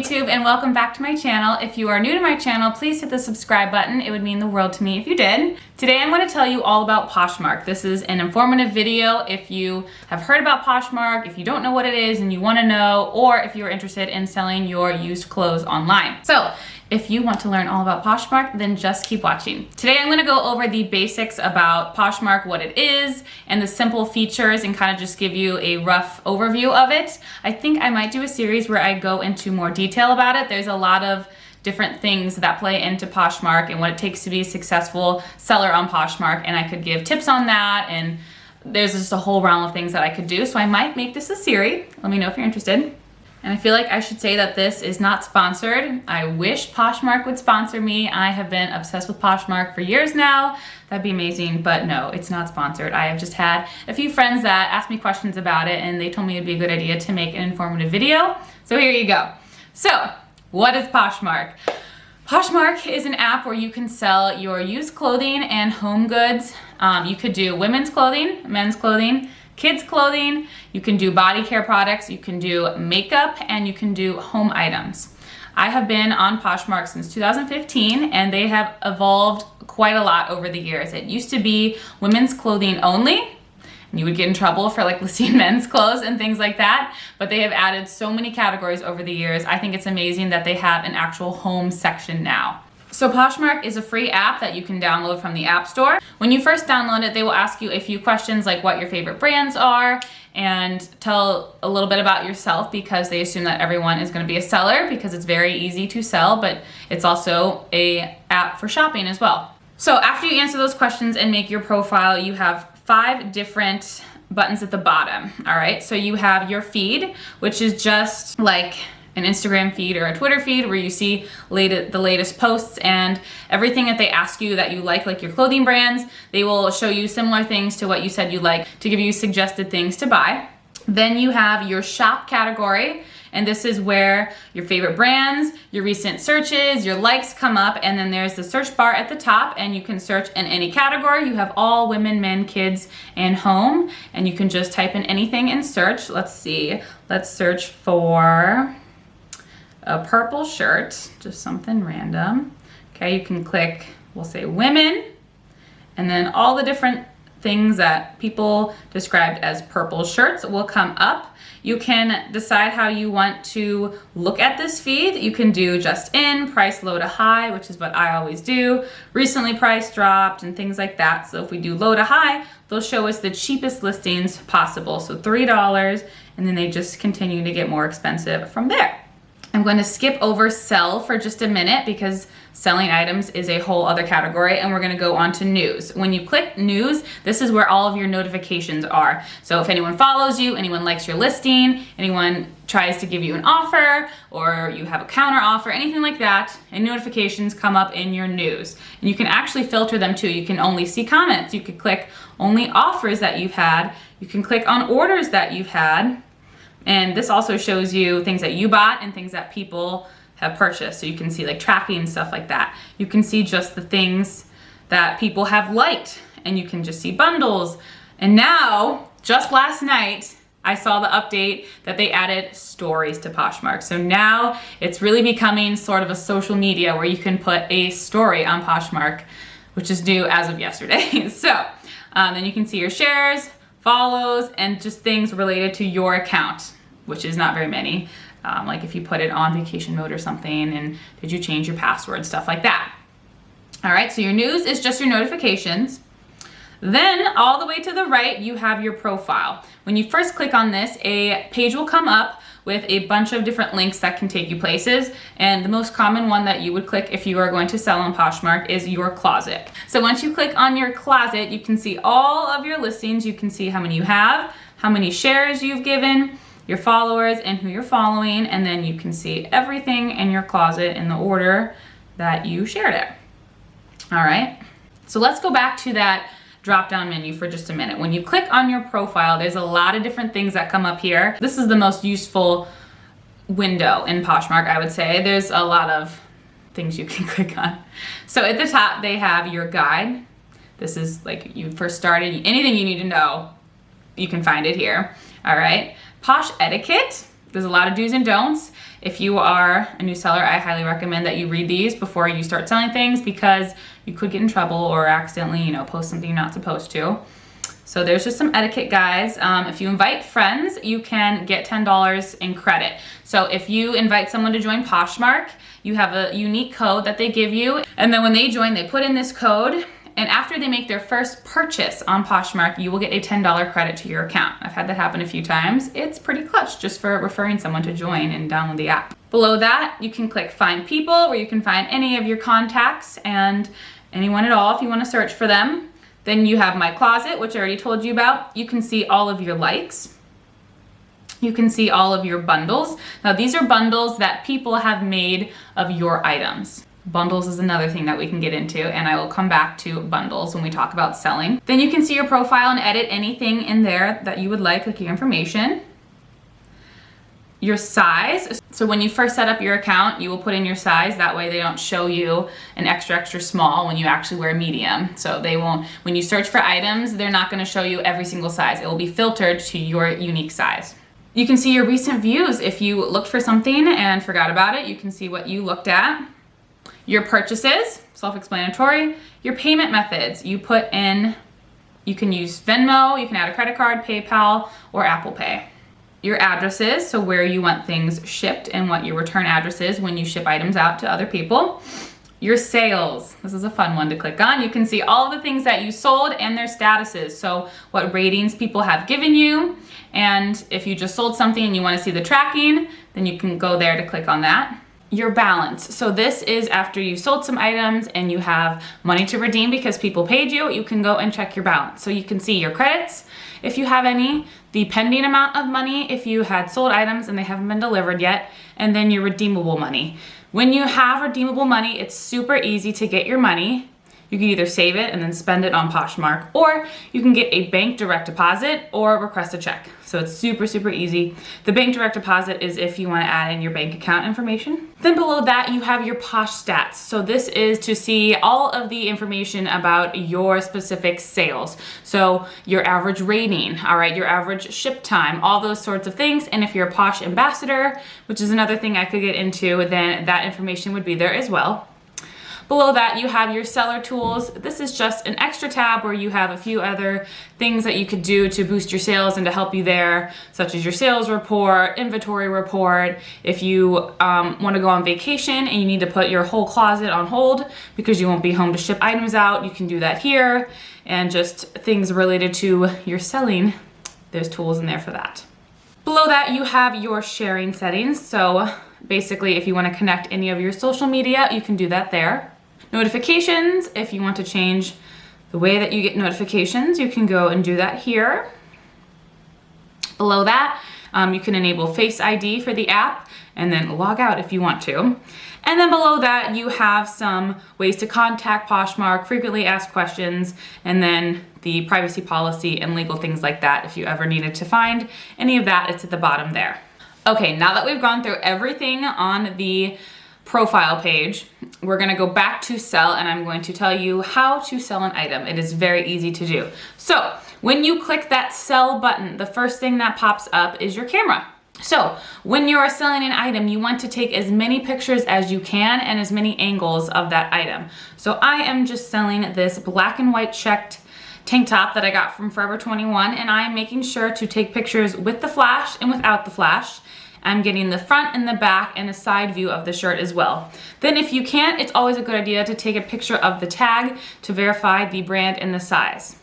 YouTube, and welcome back to my channel. If you are new to my channel, please hit the subscribe button. It would mean the world to me if you did. Today I'm going to tell you all about Poshmark. This is an informative video if you have heard about Poshmark, if you don't know what it is and you want to know, or if you're interested in selling your used clothes online. So if you want to learn all about Poshmark, then just keep watching. Today I'm gonna go over the basics about Poshmark, what it is, and the simple features, and kind of just give you a rough overview of it. I think I might do a series where I go into more detail about it. There's a lot of different things that play into Poshmark and what it takes to be a successful seller on Poshmark, and I could give tips on that, and there's just a whole realm of things that I could do. So I might make this a series. Let me know if you're interested. And I feel like I should say that this is not sponsored. I wish Poshmark would sponsor me. I have been obsessed with Poshmark for years now. That'd be amazing, but no, it's not sponsored. I have just had a few friends that asked me questions about it, and they told me it'd be a good idea to make an informative video. So here you go. So what is Poshmark? Poshmark is an app where you can sell your used clothing and home goods. You could do women's clothing, men's clothing, kids clothing, you can do body care products, you can do makeup, and you can do home items. I have been on Poshmark since 2015, and they have evolved quite a lot over the years. It used to be women's clothing only, and you would get in trouble for like listing men's clothes and things like that, but they have added so many categories over the years. I think it's amazing that they have an actual home section now. So Poshmark is a free app that you can download from the App Store. When you first download it, they will ask you a few questions like what your favorite brands are and tell a little bit about yourself, because they assume that everyone is going to be a seller because it's very easy to sell, but it's also an app for shopping as well. So after you answer those questions and make your profile, you have 5 different buttons at the bottom. All right, so you have your feed, which is just like an Instagram feed or a Twitter feed where you see the latest posts and everything that they ask you that you like your clothing brands. They will show you similar things to what you said you like to give you suggested things to buy. Then you have your shop category, and this is where your favorite brands, your recent searches, your likes come up, and then there's the search bar at the top, and you can search in any category. You have all women, men, kids, and home, and you can just type in anything and search. Let's see, let's search for a purple shirt, just something random. Okay, you can click, we'll say women, and then all the different things that people described as purple shirts will come up. You can decide how you want to look at this feed. You can do just in, price low to high, which is what I always do. Recently price dropped and things like that. So if we do low to high, they'll show us the cheapest listings possible. So $3, and then they just continue to get more expensive from there. I'm going to skip over sell for just a minute because selling items is a whole other category, and we're going to go on to news. When you click news, this is where all of your notifications are. So if anyone follows you, anyone likes your listing, anyone tries to give you an offer, or you have a counter offer, anything like that, and notifications come up in your news. And you can actually filter them too. You can only see comments. You could click only offers that you've had. You can click on orders that you've had. And this also shows you things that you bought and things that people have purchased. So you can see like tracking and stuff like that. You can see just the things that people have liked, and you can just see bundles. And now, just last night, I saw the update that they added stories to Poshmark. So now it's really becoming sort of a social media where you can put a story on Poshmark, which is new as of yesterday. So then you can see your shares, follows, and just things related to your account, which is not very many. Like if you put it on vacation mode or something, and did you change your password, stuff like that. All right, so your news is just your notifications. Then all the way to the right, you have your profile. When you first click on this, a page will come up with a bunch of different links that can take you places. And the most common one that you would click if you are going to sell on Poshmark is your closet. So once you click on your closet, you can see all of your listings. You can see how many you have, how many shares you've given, your followers, and who you're following. And then you can see everything in your closet in the order that you shared it. All right, so let's go back to that drop-down menu for just a minute. When you click on your profile, there's a lot of different things that come up here. This is the most useful window in Poshmark, I would say. There's a lot of things you can click on. So at the top, they have your guide. This is like you first started, anything you need to know, you can find it here. All right. Posh etiquette. There's a lot of do's and don'ts. If you are a new seller, I highly recommend that you read these before you start selling things, because you could get in trouble or accidentally, post something you're not supposed to. So there's just some etiquette, guys. If you invite friends, you can get $10 in credit. So if you invite someone to join Poshmark, you have a unique code that they give you. And then when they join, they put in this code. And after they make their first purchase on Poshmark, you will get a $10 credit to your account. I've had that happen a few times. It's pretty clutch just for referring someone to join and download the app. Below that, you can click Find People, where you can find any of your contacts and anyone at all if you want to search for them. Then you have My Closet, which I already told you about. You can see all of your likes. You can see all of your bundles. Now, these are bundles that people have made of your items. Bundles is another thing that we can get into, and I will come back to bundles when we talk about selling. Then you can see your profile and edit anything in there that you would like your information. Your size. So when you first set up your account, you will put in your size. That way they don't show you an extra small when you actually wear medium. So they won't, when you search for items, they're not gonna show you every single size. It will be filtered to your unique size. You can see your recent views. If you looked for something and forgot about it, you can see what you looked at. Your purchases, self-explanatory. Your payment methods, you put in, you can use Venmo, you can add a credit card, PayPal, or Apple Pay. Your addresses, so where you want things shipped and what your return address is when you ship items out to other people. Your sales, this is a fun one to click on. You can see all of the things that you sold and their statuses. So what ratings people have given you. And if you just sold something and you want to see the tracking, then you can go there to click on that. Your balance. So this is after you've sold some items and you have money to redeem because people paid you, you can go and check your balance. So you can see your credits, if you have any, the pending amount of money if you had sold items and they haven't been delivered yet, and then your redeemable money. When you have redeemable money, it's super easy to get your money. You can either save it and then spend it on Poshmark, or you can get a bank direct deposit or request a check. So it's super easy. The bank direct deposit is if you want to add in your bank account information. Then below that, you have your Posh stats. So this is to see all of the information about your specific sales. So your average rating, all right, your average ship time, all those sorts of things. And if you're a Posh ambassador, which is another thing I could get into, then that information would be there as well. Below that, you have your seller tools. This is just an extra tab where you have a few other things that you could do to boost your sales and to help you there, such as your sales report, inventory report. If you want to go on vacation and you need to put your whole closet on hold because you won't be home to ship items out, you can do that here. And just things related to your selling, there's tools in there for that. Below that, you have your sharing settings. So basically, if you want to connect any of your social media, you can do that there. Notifications, if you want to change the way that you get notifications, you can go and do that here. Below that, you can enable Face ID for the app and then log out if you want to. And then below that, you have some ways to contact Poshmark, frequently asked questions, and then the privacy policy and legal things like that. If you ever needed to find any of that, it's at the bottom there. Okay, now that we've gone through everything on the profile page, we're gonna go back to sell, and I'm going to tell you how to sell an item. It is very easy to do. So when you click that sell button, the first thing that pops up is your camera. So when you are selling an item, you want to take as many pictures as you can and as many angles of that item. So I am just selling this black and white checked tank top that I got from Forever 21, and I am making sure to take pictures with the flash and without the flash. I'm getting the front and the back and a side view of the shirt as well. Then if you can't, it's always a good idea to take a picture of the tag to verify the brand and the size.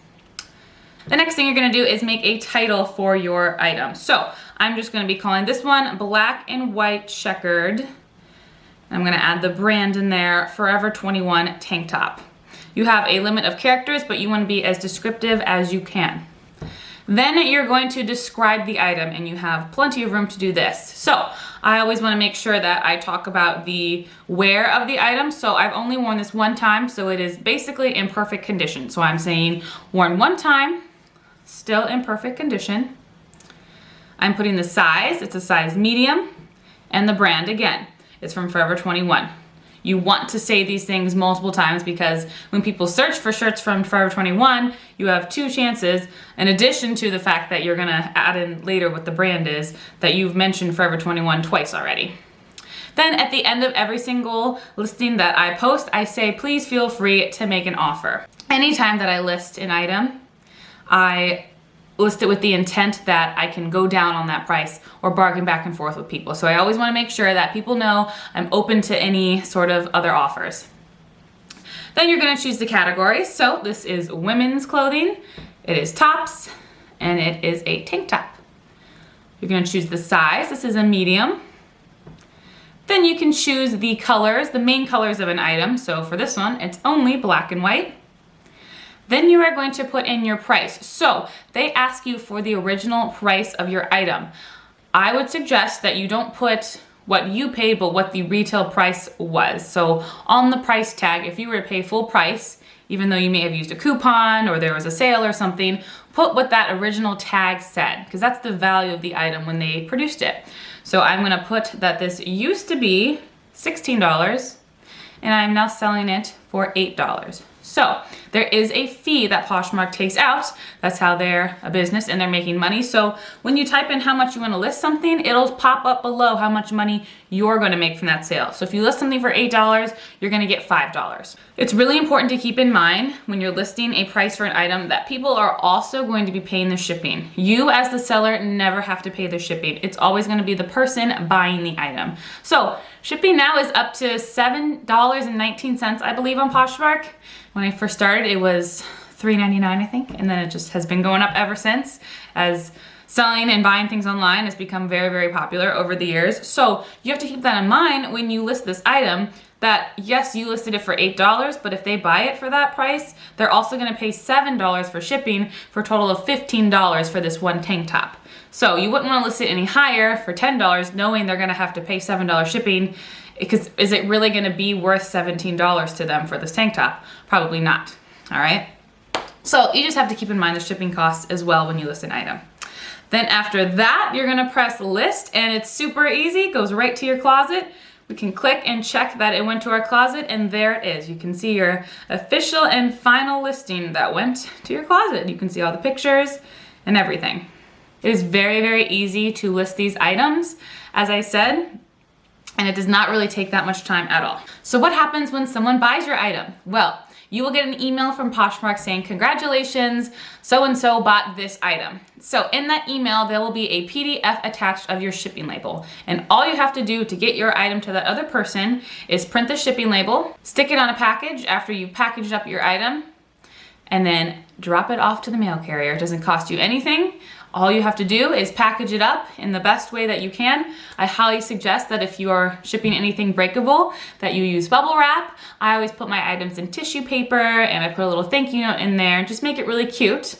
The next thing you're gonna do is make a title for your item. So I'm just gonna be calling this one Black and White Checkered. I'm gonna add the brand in there, Forever 21 tank top. You have a limit of characters, but you wanna be as descriptive as you can. Then you're going to describe the item, and you have plenty of room to do this. So I always want to make sure that I talk about the wear of the item. So I've only worn this one time, so it is basically in perfect condition. So I'm saying worn one time, still in perfect condition. I'm putting the size, it's a size medium, and the brand again, it's from Forever 21. You want to say these things multiple times because when people search for shirts from Forever 21, you have 2 chances, in addition to the fact that you're gonna add in later what the brand is, that you've mentioned Forever 21 twice already. Then at the end of every single listing that I post, I say, please feel free to make an offer. Anytime that I list an item, I list it with the intent that I can go down on that price or bargain back and forth with people. So I always want to make sure that people know I'm open to any sort of other offers. Then you're going to choose the categories. So this is women's clothing, it is tops, and it is a tank top. You're going to choose the size. This is a medium. Then you can choose the colors, the main colors of an item. So for this one, it's only black and white. Then you are going to put in your price. So they ask you for the original price of your item. I would suggest that you don't put what you paid, but what the retail price was. So on the price tag, if you were to pay full price, even though you may have used a coupon or there was a sale or something, put what that original tag said, because that's the value of the item when they produced it. So I'm gonna put that this used to be $16 and I'm now selling it for $8. So there is a fee that Poshmark takes out. That's how they're a business and they're making money. So when you type in how much you want to list something, it'll pop up below how much money you're going to make from that sale. So if you list something for $8, you're going to get $5. It's really important to keep in mind when you're listing a price for an item that people are also going to be paying the shipping. You as the seller never have to pay the shipping. It's always going to be the person buying the item. So shipping now is up to $7.19, I believe, on Poshmark. When I first started, it was $3.99, I think, and then it just has been going up ever since as selling and buying things online has become very, very popular over the years. So you have to keep that in mind when you list this item, that yes, you listed it for $8, but if they buy it for that price, they're also gonna pay $7 for shipping for a total of $15 for this one tank top. So you wouldn't wanna list it any higher for $10, knowing they're gonna have to pay $7 shipping, because is it really gonna be worth $17 to them for this tank top? Probably not, all right? So you just have to keep in mind the shipping costs as well when you list an item. Then after that, you're gonna press list, and it's super easy, it goes right to your closet. We can click and check that it went to our closet, and there it is. You can see your official and final listing that went to your closet. You can see all the pictures and everything. It is very, very easy to list these items, as I said, and it does not really take that much time at all. So what happens when someone buys your item? Well, you will get an email from Poshmark saying, congratulations, so-and-so bought this item. So in that email, there will be a PDF attached of your shipping label. And all you have to do to get your item to that other person is print the shipping label, stick it on a package after you've packaged up your item, and then drop it off to the mail carrier. It doesn't cost you anything. All you have to do is package it up in the best way that you can. I highly suggest that if you are shipping anything breakable, that you use bubble wrap. I always put my items in tissue paper, and I put a little thank you note in there. Just make it really cute.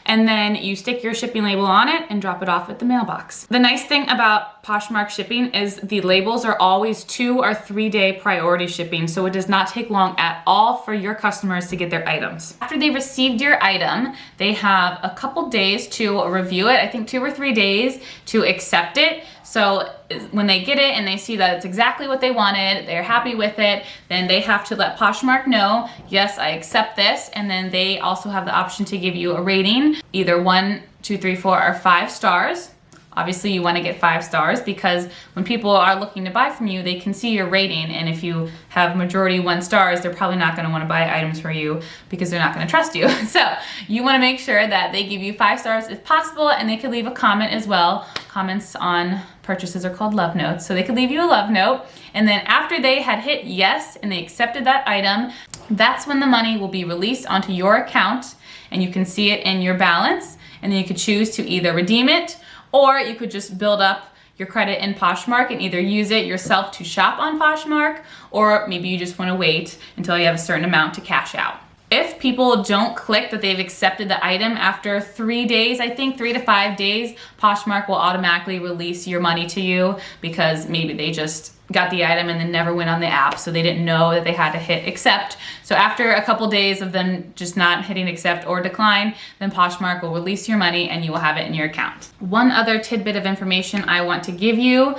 And then you stick your shipping label on it and drop it off at the mailbox. The nice thing about Poshmark shipping is the labels are always 2 or 3 day priority shipping, so it does not take long at all for your customers to get their items. After they received your item, they have a couple days to review it, I think 2 or 3 days to accept it. So when they get it and they see that it's exactly what they wanted, they're happy with it, then they have to let Poshmark know, yes, I accept this, and then they also have the option to give you a rating, either 1, 2, 3, 4, or 5 stars. Obviously you want to get 5 stars because when people are looking to buy from you, they can see your rating, and if you have majority 1 stars, they're probably not going to want to buy items for you because they're not going to trust you. So you want to make sure that they give you 5 stars if possible, and they can leave a comment as well. Comments on purchases are called love notes, so they could leave you a love note, and then after they had hit yes and they accepted that item, that's when the money will be released onto your account, and you can see it in your balance, and then you could choose to either redeem it, or you could just build up your credit in Poshmark and either use it yourself to shop on Poshmark, or maybe you just want to wait until you have a certain amount to cash out. If people don't click that they've accepted the item after 3 days, I think 3 to 5 days, Poshmark will automatically release your money to you because maybe they just got the item and then never went on the app, so they didn't know that they had to hit accept. So after a couple days of them just not hitting accept or decline, then Poshmark will release your money and you will have it in your account. One other tidbit of information I want to give you.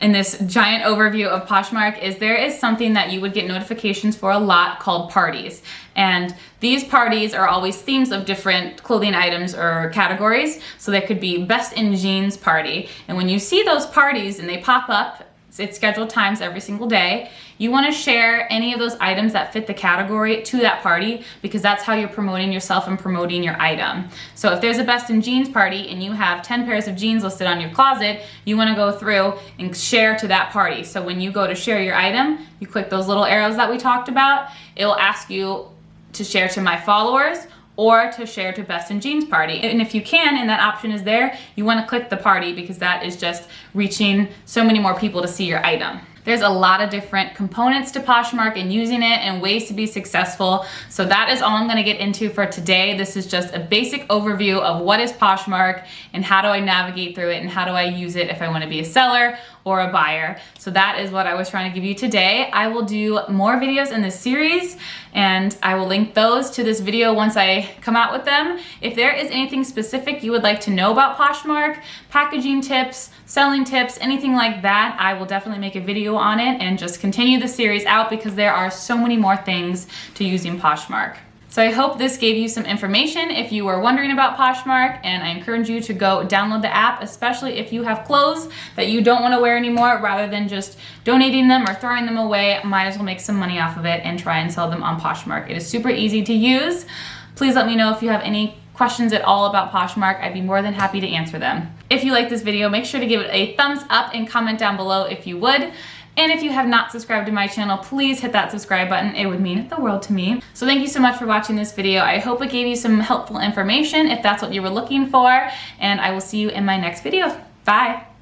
in this giant overview of Poshmark is there is something that you would get notifications for a lot called parties. And these parties are always themes of different clothing items or categories. So there could be best in jeans party. And when you see those parties and they pop up, it's scheduled times every single day, you want to share any of those items that fit the category to that party, because that's how you're promoting yourself and promoting your item. So if there's a best in jeans party and you have 10 pairs of jeans listed on your closet, you want to go through and share to that party. So when you go to share your item, you click those little arrows that we talked about. It will ask you to share to my followers or to share to best in jeans party. And if you can, and that option is there, you want to click the party, because that is just reaching so many more people to see your item. There's a lot of different components to Poshmark and using it and ways to be successful. So that is all I'm gonna get into for today. This is just a basic overview of what is Poshmark and how do I navigate through it and how do I use it if I wanna be a seller or a buyer. So that is what I was trying to give you today. I will do more videos in this series and I will link those to this video once I come out with them. If there is anything specific you would like to know about Poshmark, packaging tips, selling tips, anything like that, I will definitely make a video on it and just continue the series out, because there are so many more things to using Poshmark. So I hope this gave you some information if you were wondering about Poshmark, and I encourage you to go download the app, especially if you have clothes that you don't want to wear anymore. Rather than just donating them or throwing them away, might as well make some money off of it and try and sell them on Poshmark. It is super easy to use. Please let me know if you have any questions at all about Poshmark. I'd be more than happy to answer them. If you like this video, make sure to give it a thumbs up and comment down below if you would. And if you have not subscribed to my channel, please hit that subscribe button. It would mean the world to me. So thank you so much for watching this video. I hope it gave you some helpful information if that's what you were looking for, and I will see you in my next video. Bye.